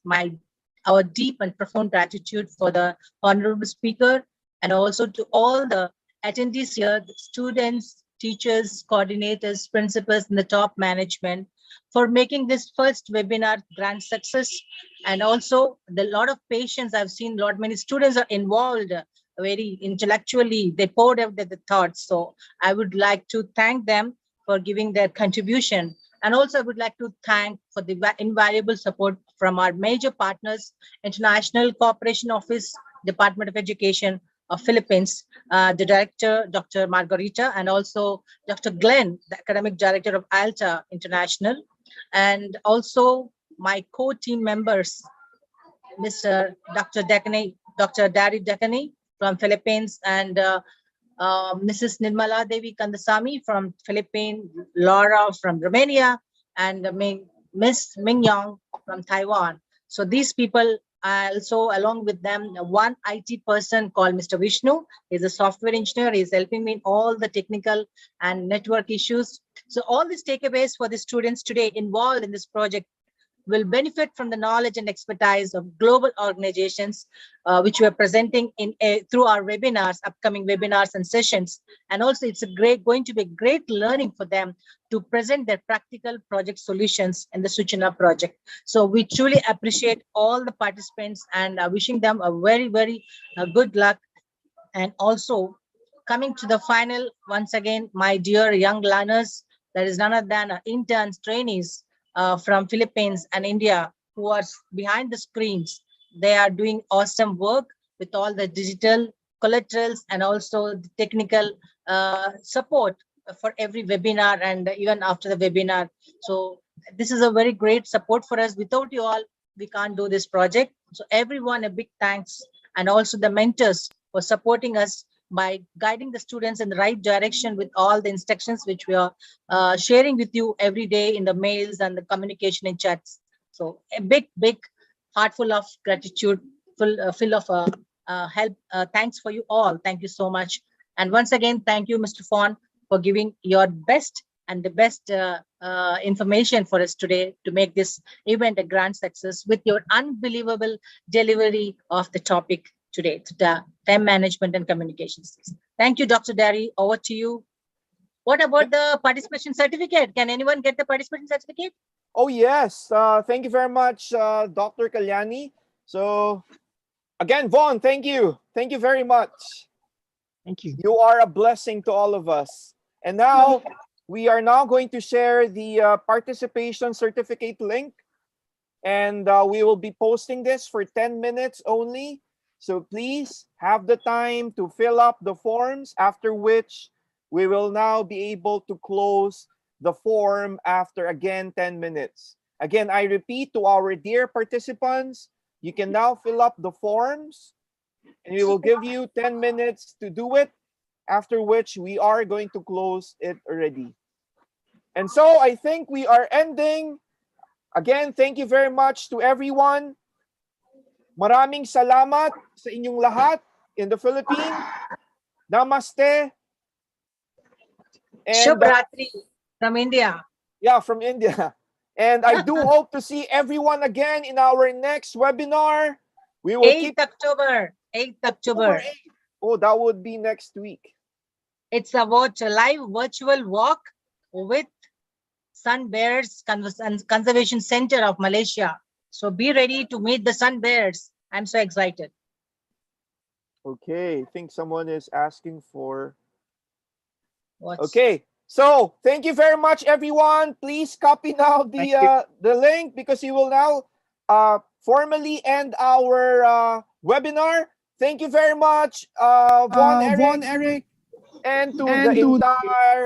A: our deep and profound gratitude for the honorable speaker, and also to all the attendees here, the students, teachers, coordinators, principals, and the top management for making this first webinar grand success. And also the lot of patience I've seen, many students are involved very intellectually, they poured out their thoughts. So I would like to thank them for giving their contribution. And also I would like to thank for the invaluable support from our major partners, International Cooperation Office, Department of Education of Philippines, the director, Dr. Margarita, and also Dr. Glenn, the academic director of IELTA International, and also my co-team members, Mr. Dr. Dari Dekani from Philippines, and Mrs. Nirmaladevi Kandasamy from Philippines, Laura from Romania, and Miss Ming Yong from Taiwan. So these people, also along with them, one IT person called Mr. Vishnu. He's a software engineer. He's helping me in all the technical and network issues. So all these takeaways for the students today involved in this project will benefit from the knowledge and expertise of global organizations, which we are presenting through our webinars, upcoming webinars and sessions. And also it's going to be great learning for them to present their practical project solutions in the SUCHANA project. So we truly appreciate all the participants and wishing them a very, very good luck. And also coming to the final, once again, my dear young learners, there is none other than interns, trainees, from Philippines and India who are behind the screens. They are doing awesome work with all the digital collaterals and also the technical support for every webinar and even after the webinar. So this is a very great support for us. Without you all, we can't do this project. So everyone, a big thanks, and also the mentors for supporting us by guiding the students in the right direction with all the instructions which we are sharing with you every day in the mails and the communication in chats. So a big heart full of gratitude, full of help. Thanks for you all. Thank you so much. And once again, thank you, Mr. Fawn, for giving your best and the best information for us today to make this event a grand success with your unbelievable delivery of the topic today, the time management and communications. Thank you, Dr. Dari. Over to you. What about the participation certificate? Can anyone get the participation certificate?
F: Oh, yes. Thank you very much, Dr. Kalyani. So, again, Vaughn, thank you. Thank you very much.
G: Thank you.
F: You are a blessing to all of us. And now, we are now going to share the participation certificate link. And we will be posting this for 10 minutes only. So please have the time to fill up the forms, after which we will now be able to close the form after, again, 10 minutes. Again, I repeat to our dear participants, you can now fill up the forms and we will give you 10 minutes to do it, after which we are going to close it already. And so I think we are ending. Again, thank you very much to everyone. Maraming salamat sa inyong lahat in the Philippines. Namaste. And
A: Shubhratri from India.
F: yeah, from India. And I do hope to see everyone again in our next webinar. We will
A: 8th
F: keep
A: October. 8th October.
F: Oh, that would be next week.
A: It's a live virtual walk with Sun Bears Conservation Center of Malaysia. So be ready to meet the Sun Bears. I'm so excited.
F: Okay, I think someone is asking for...
A: What's...
F: Okay, so thank you very much, everyone. Please copy now the link, because you will now formally end our webinar. Thank you very much, Vaughn, Eric, and to the entire